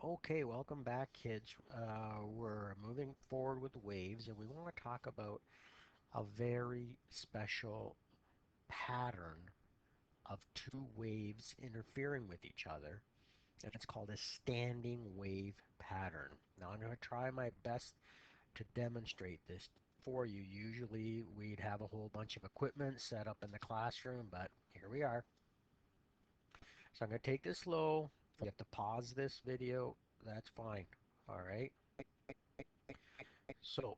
Okay, welcome back, kids. We're moving forward with waves, and we want to talk about a very special pattern of two waves interfering with each other, and it's called a standing wave pattern. Now, I'm going to try my best to demonstrate this for you. Usually, we'd have a whole bunch of equipment set up in the classroom, but here we are. So I'm going to take this slow. You have to pause this video. That's fine. All right. So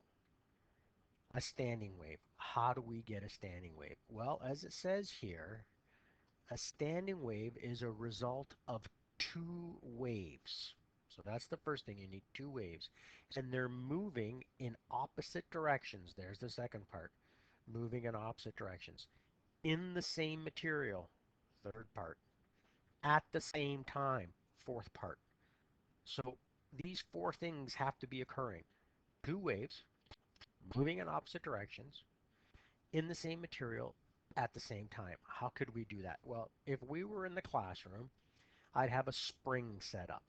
a standing wave. How do we get a standing wave? Well, as it says here, a standing wave is a result of two waves. So that's the first thing. You need two waves. And they're moving in opposite directions. There's the second part. Moving in opposite directions. In the same material. Third part. At the same time. Fourth part. So these four things have to be occurring. Two waves moving in opposite directions in the same material at the same time. How could we do that? Well, if we were in the classroom, I'd have a spring set up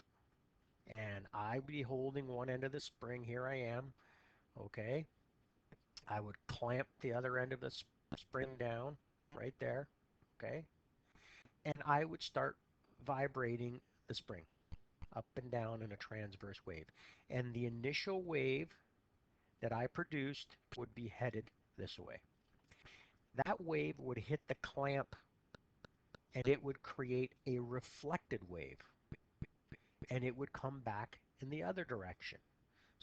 and I'd be holding one end of the spring. Here I am. Okay. I would clamp the other end of the spring down right there. Okay. And I would start vibrating the spring up and down in a transverse wave. And the initial wave that I produced would be headed this way. That wave would hit the clamp and it would create a reflected wave and it would come back in the other direction.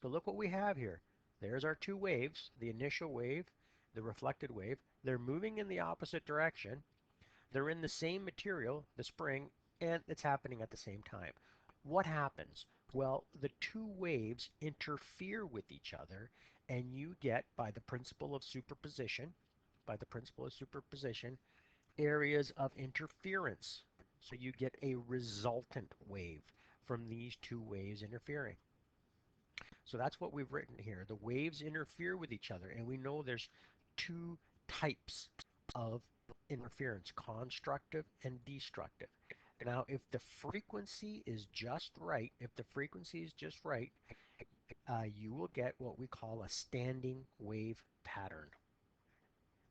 So look what we have here. There's our two waves, the initial wave, the reflected wave. They're moving in the opposite direction. They're in the same material, the spring, and it's happening at the same time. What happens? Well, the two waves interfere with each other, and you get, by the principle of superposition, areas of interference. So you get a resultant wave from these two waves interfering. So that's what we've written here. The waves interfere with each other, and we know there's two types of interference, constructive and destructive. Now, if the frequency is just right, you will get what we call a standing wave pattern.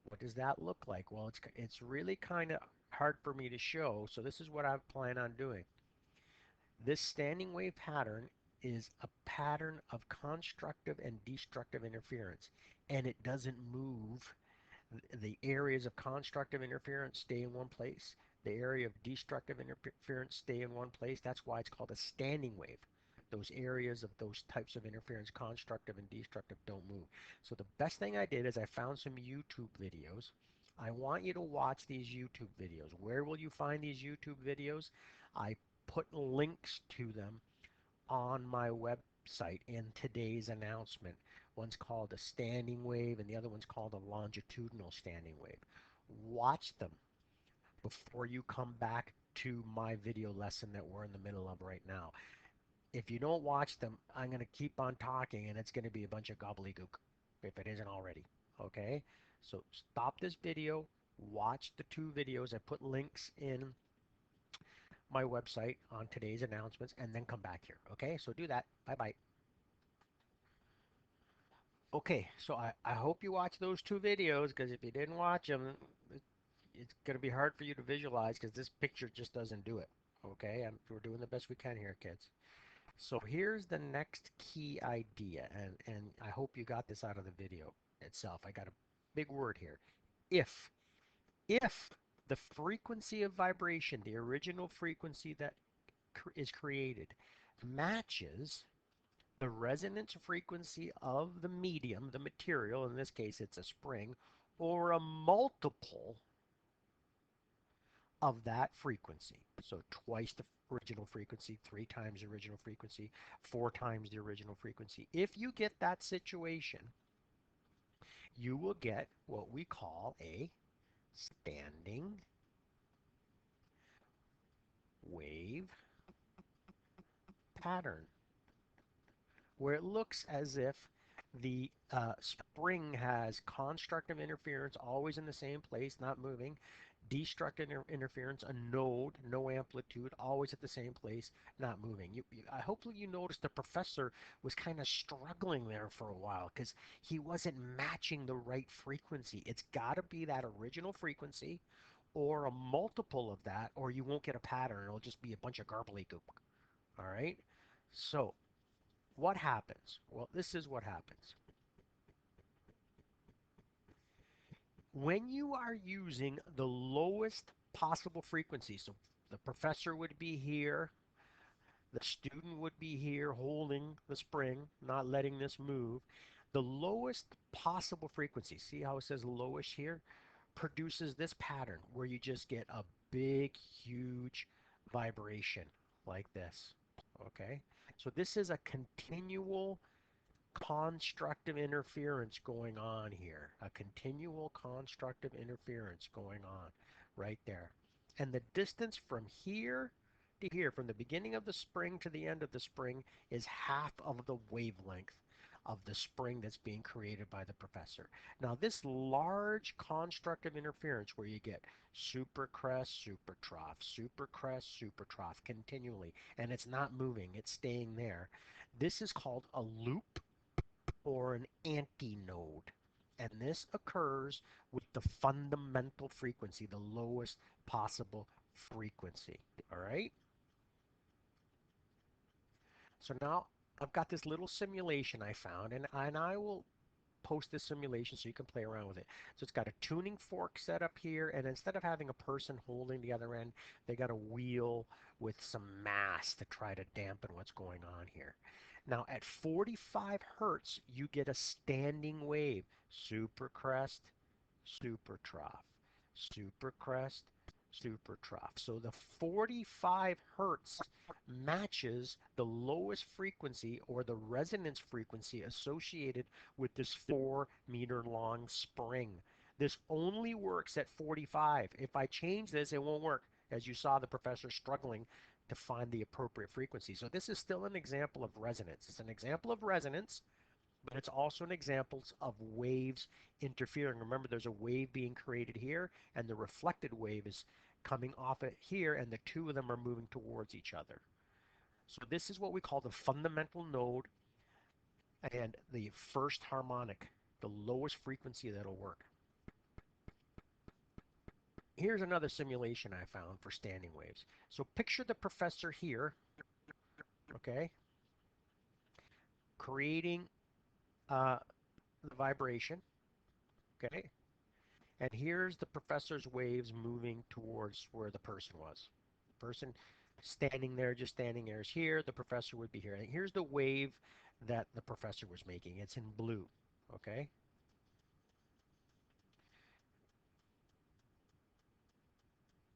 What does that look like? Well, it's really kind of hard for me to show, so this is what I plan on doing. This standing wave pattern is a pattern of constructive and destructive interference, and it doesn't move. The areas of constructive interference stay in one place. The area of destructive interference stay in one place. That's why it's called a standing wave. Those areas of those types of interference, constructive and destructive, don't move. So the best thing I did is I found some YouTube videos. I want you to watch these YouTube videos. Where will you find these YouTube videos? I put links to them on my website in today's announcement. One's called a standing wave and the other one's called a longitudinal standing wave. Watch them before you come back to my video lesson that we're in the middle of right now. If you don't watch them, I'm going to keep on talking and it's going to be a bunch of gobbledygook if it isn't already. Okay? So stop this video, watch the two videos. I put links in my website on today's announcements and then come back here. Okay? So do that. Bye-bye. Okay, so I hope you watch those two videos because if you didn't watch them, it's going to be hard for you to visualize because this picture just doesn't do it. Okay, we're doing the best we can here, kids. So here's the next key idea, and I hope you got this out of the video itself. I got a big word here. If. If the frequency of vibration, the original frequency that is created, matches the resonance frequency of the medium, the material, in this case it's a spring, or a multiple of that frequency. So twice the original frequency, three times the original frequency, four times the original frequency. If you get that situation, you will get what we call a standing wave pattern, where it looks as if the spring has constructive interference always in the same place, not moving, Destructive interference, a node, no amplitude, always at the same place, not moving. I hopefully you noticed the professor was kind of struggling there for a while because he wasn't matching the right frequency. It's got to be that original frequency or a multiple of that, or you won't get a pattern. It'll just be a bunch of gobbledygook. All right? So, what happens? Well, this is what happens. When you are using the lowest possible frequency, so the professor would be here, the student would be here holding the spring, not letting this move, the lowest possible frequency, see how it says lowish here, produces this pattern where you just get a big, huge vibration like this. Okay? So this is a continual constructive interference going on here. A continual constructive interference going on right there. And the distance from here to here, from the beginning of the spring to the end of the spring, is half of the wavelength of the spring that's being created by the professor. Now, this large constructive interference where you get supercrest, supercrest, continually, and it's not moving, it's staying there. This is called a loop or an antinode. And this occurs with the fundamental frequency, the lowest possible frequency. All right? So now I've got this little simulation I found, and I will post this simulation so you can play around with it. So it's got a tuning fork set up here, and instead of having a person holding the other end, they got a wheel with some mass to try to dampen what's going on here. Now at 45 hertz, you get a standing wave, super crest, super trough, super crest, super trough. So the 45 hertz matches the lowest frequency or the resonance frequency associated with this 4 meter long spring. This only works at 45. If I change this, it won't work. As you saw the professor struggling to find the appropriate frequency. So this is still an example of resonance. It's an example of resonance, but it's also an example of waves interfering. Remember, there's a wave being created here, and the reflected wave is coming off it here, and the two of them are moving towards each other. So this is what we call the fundamental node and the first harmonic, the lowest frequency that'll work. Here's another simulation I found for standing waves. So picture the professor here, okay, creating the vibration, okay, and here's the professor's waves moving towards where the person was. The person standing there, just standing there is here. The professor would be here. And here's the wave that the professor was making. It's in blue, okay?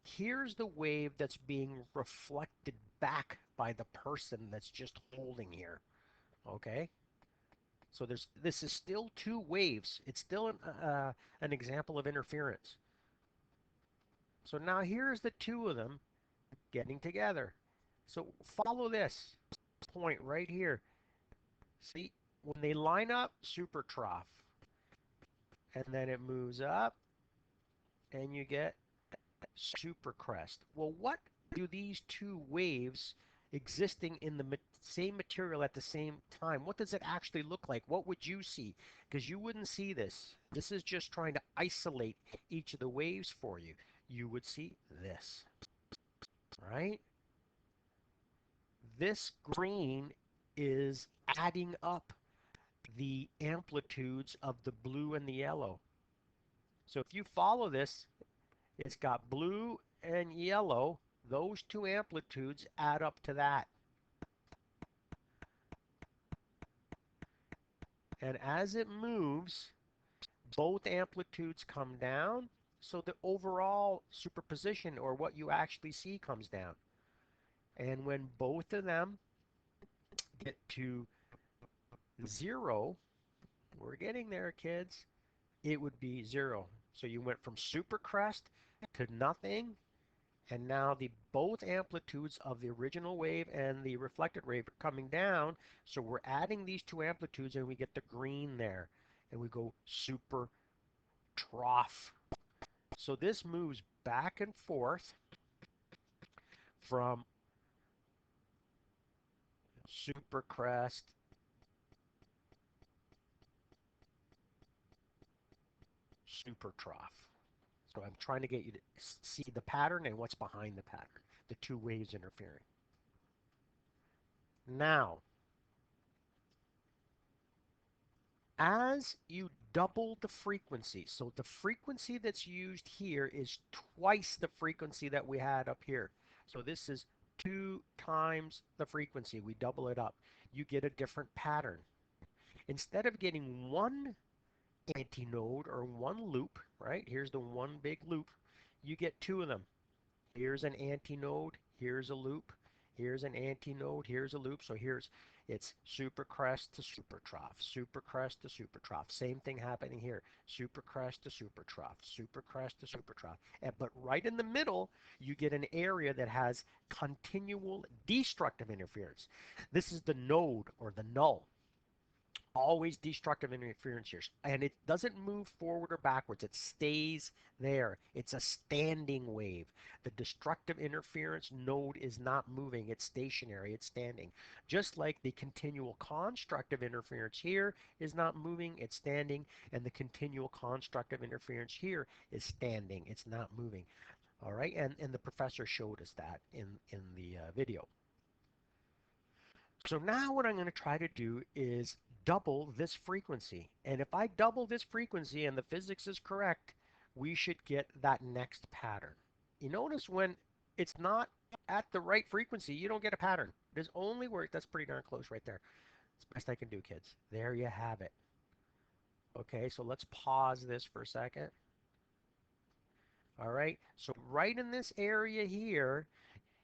Here's the wave that's being reflected back by the person that's just holding here, okay? So this is still two waves. It's still an example of interference. So now here's the two of them getting together. So follow this point right here. See, when they line up, super trough. And then it moves up, and you get super crest. Well, what do these two waves existing in the same material at the same time, what does it actually look like? What would you see? Because you wouldn't see this. This is just trying to isolate each of the waves for you. You would see this, right? This green is adding up the amplitudes of the blue and the yellow. So if you follow this, it's got blue and yellow. Those two amplitudes add up to that. And as it moves, both amplitudes come down. So the overall superposition, or what you actually see, comes down. And when both of them get to 0, we're getting there, kids, it would be 0. So you went from supercrest to nothing, and now the both amplitudes of the original wave and the reflected wave are coming down. So we're adding these two amplitudes, and we get the green there, and we go super trough. So this moves back and forth from supercrest supertrough. So I'm trying to get you to see the pattern and what's behind the pattern, the two waves interfering. Now, as you double the frequency, so the frequency that's used here is twice the frequency that we had up here. So this is 2 times the frequency. We double it up. You get a different pattern. Instead of getting one antinode or one loop, right? Here's the one big loop. You get two of them. Here's an antinode, here's a loop, here's an antinode, here's a loop. So it's supercrest to supertrough, supercrest to supertrough. Same thing happening here. Supercrest to supertrough, supercrest to supertrough. But right in the middle, you get an area that has continual destructive interference. This is the node or the null. Always destructive interference here. And it doesn't move forward or backwards. It stays there. It's a standing wave. The destructive interference node is not moving. It's stationary. It's standing. Just like the continual constructive interference here is not moving. It's standing. And the continual constructive interference here is standing. It's not moving. All right. And the professor showed us that in the video. So now what I'm going to try to do is double this frequency. And if I double this frequency and the physics is correct, we should get that next pattern. You notice when it's not at the right frequency, you don't get a pattern. There's only where, that's pretty darn close right there. It's the best I can do, kids. There you have it. Okay, so let's pause this for a second. All right, so right in this area here,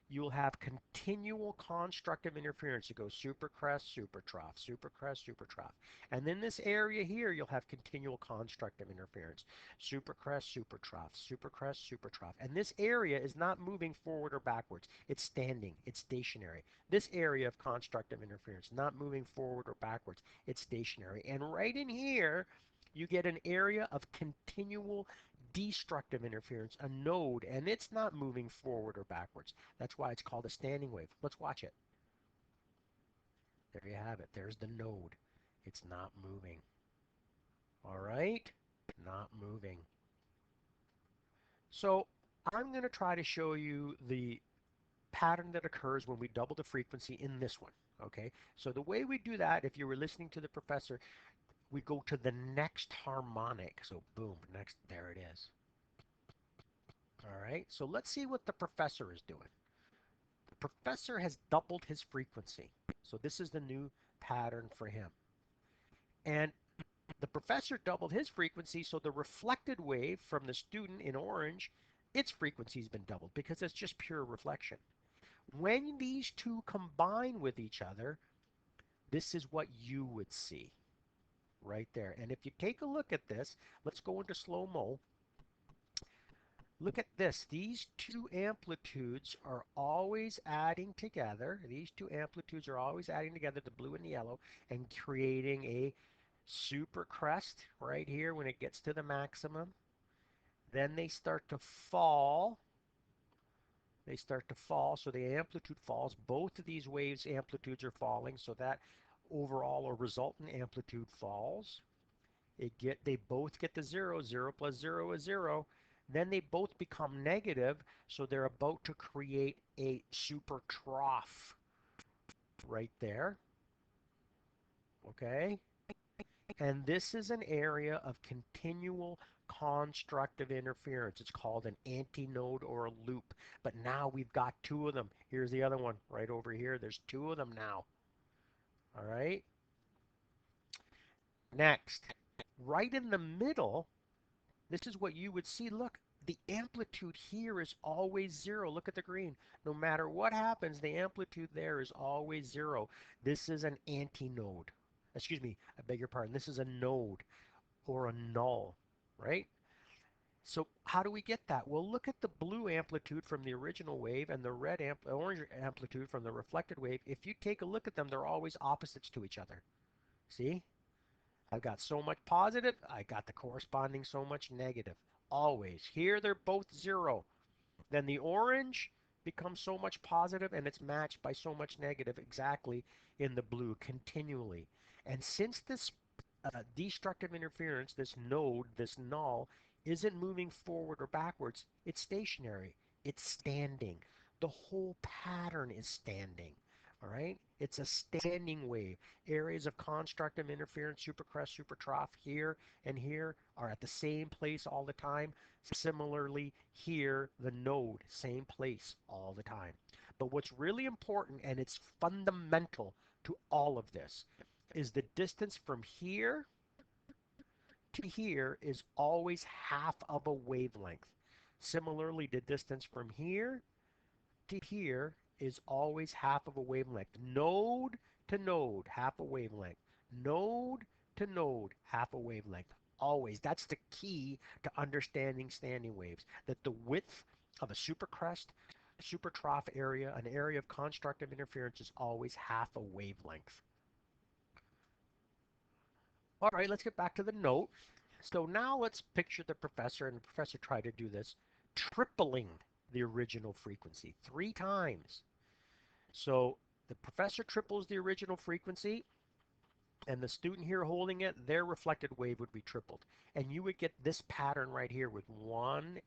you'll have continual constructive interference. You go supercrest, supertrough, supercrest, supertrough. And then this area here, you'll have continual constructive interference. Supercrest, supertrough, supercrest, supertrough. And this area is not moving forward or backwards. It's standing. It's stationary. This area of constructive interference, not moving forward or backwards. It's stationary. And right in here, you get an area of continual destructive interference, a node, and it's not moving forward or backwards. That's why it's called a standing wave. Let's watch it. There you have it. There's the node. It's not moving. All right? Not moving. So I'm going to try to show you the pattern that occurs when we double the frequency in this one. Okay? So the way we do that, if you were listening to the professor, we go to the next harmonic. So boom, next, there it is. All right? So let's see what the professor is doing. The professor has doubled his frequency. So this is the new pattern for him. And the professor doubled his frequency, so the reflected wave from the student in orange, its frequency has been doubled because it's just pure reflection. When these two combine with each other, this is what you would see right there. And if you take a look at this, let's go into slow-mo. Look at this. These two amplitudes are always adding together. These two amplitudes are always adding together, the blue and the yellow, and creating a super crest right here when it gets to the maximum. Then they start to fall. They start to fall, so the amplitude falls. Both of these waves' amplitudes are falling, so that overall or resultant amplitude falls. They both get to zero. 0 plus 0 is 0. Then they both become negative, so they're about to create a super trough right there. Okay? And this is an area of continual constructive interference. It's called an antinode or a loop. But now we've got two of them. Here's the other one right over here. There's two of them now. All right? Next, right in the middle, this is what you would see. Look, the amplitude here is always zero. Look at the green. No matter what happens, the amplitude there is always zero. This is an antinode. Excuse me, I beg your pardon. This is a node or a null, right? So how do we get that? Well, look at the blue amplitude from the original wave and the orange amplitude from the reflected wave. If you take a look at them, they're always opposites to each other. See? I've got so much positive, I got the corresponding so much negative. always. Here they're both 0. Then the orange becomes so much positive and it's matched by so much negative exactly in the blue continually. And since this destructive interference, this node, this null, isn't moving forward or backwards, it's stationary. It's standing. The whole pattern is standing. All right? It's a standing wave. Areas of constructive interference, supercrest, supertrough here and here are at the same place all the time. Similarly, here, the node, same place all the time. But what's really important, and it's fundamental to all of this, is the distance from here to here is always half of a wavelength. Similarly, the distance from here to here is always half of a wavelength. Node to node, half a wavelength. Node to node, half a wavelength. Always. That's the key to understanding standing waves. That the width of a supercrest, supertrough area, an area of constructive interference is always half a wavelength. All right, let's get back to the note. So now let's picture the professor, and the professor tried to do this, tripling the original frequency 3 times. So the professor triples the original frequency, and the student here holding it, their reflected wave would be tripled. And you would get this pattern right here with 1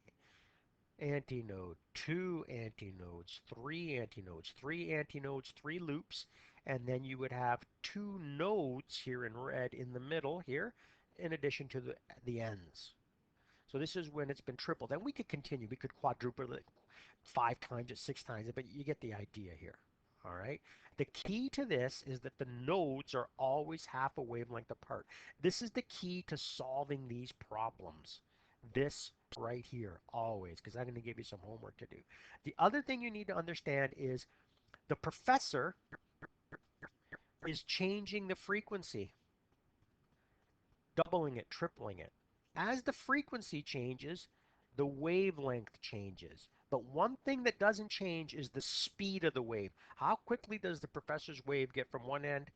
antinode, 2 antinodes, 3 antinodes, 3 antinodes, 3 loops, and then you would have 2 nodes here in red in the middle here, in addition to the ends. So this is when it's been tripled. And we could continue. We could quadruple it 5 times, 6 times, but you get the idea here. All right. The key to this is that the nodes are always half a wavelength apart. This is the key to solving these problems. This right here, always, because I'm going to give you some homework to do. The other thing you need to understand is the professor is changing the frequency, doubling it, tripling it. As the frequency changes, the wavelength changes. But one thing that doesn't change is the speed of the wave. How quickly does the professor's wave get from one end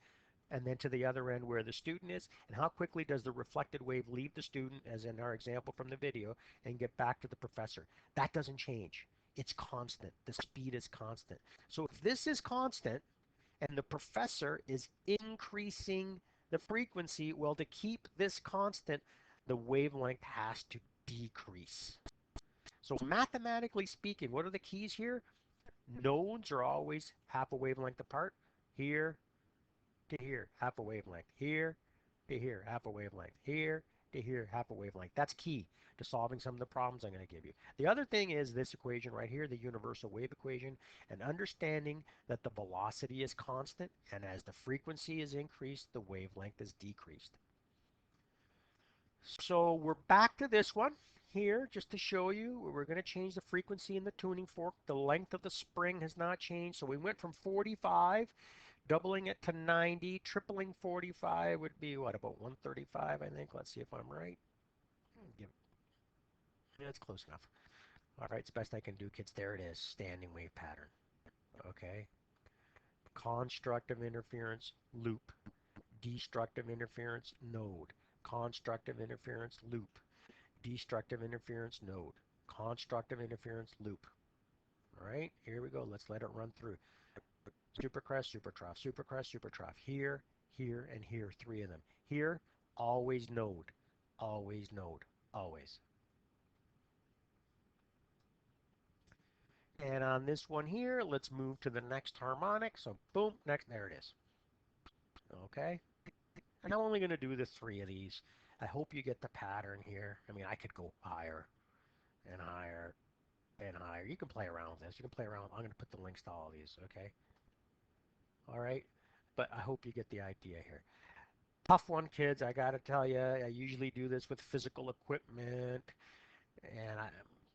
and then to the other end where the student is? And how quickly does the reflected wave leave the student, as in our example from the video, and get back to the professor? That doesn't change. It's constant. The speed is constant. So if this is constant, and the professor is increasing the frequency, well, to keep this constant, the wavelength has to decrease. So mathematically speaking, what are the keys here? Nodes are always half a wavelength apart. Here to here, half a wavelength. Here to here, half a wavelength. Here to here, half a wavelength. That's key to solving some of the problems I'm going to give you. The other thing is this equation right here, the universal wave equation, and understanding that the velocity is constant, and as the frequency is increased, the wavelength is decreased. So we're back to this one here just to show you. We're going to change the frequency in the tuning fork. The length of the spring has not changed. So we went from 45, doubling it to 90, tripling 45 would be what, about 135, I think. Let's see if I'm right. Yeah, it's close enough. All right, it's best I can do, kids. There it is, standing wave pattern. Okay. Constructive interference, loop. Destructive interference, node. Constructive interference, loop. Destructive interference, node. Constructive interference, loop. All right, here we go. Let's let it run through. Supercrest, supertrough, supercrest, supertrough. Here, here, and here, 3 of them. Here, always node. Always node. Always. And on this one here, let's move to the next harmonic. So boom, next, there it is. Okay. And I'm only going to do the 3 of these. I hope you get the pattern here. I mean, I could go higher and higher and higher. You can play around with this. You can play around. I'm going to put the links to all of these. Okay. All right. But I hope you get the idea here. Tough one, kids. I got to tell you, I usually do this with physical equipment. And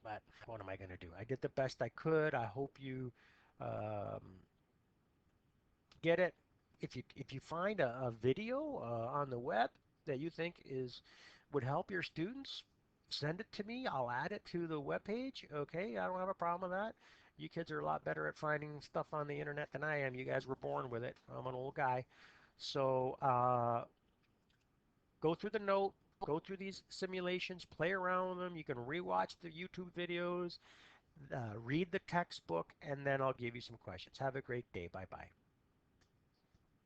but what am I going to do? I did the best I could. I hope you um, get it. If you find a video on the web that you think would help your students, send it to me. I'll add it to the web page. Okay, I don't have a problem with that. You kids are a lot better at finding stuff on the internet than I am. You guys were born with it. I'm an old guy. So go through the note, go through these simulations, play around with them. You can rewatch the YouTube videos, read the textbook, and then I'll give you some questions. Have a great day. Bye bye.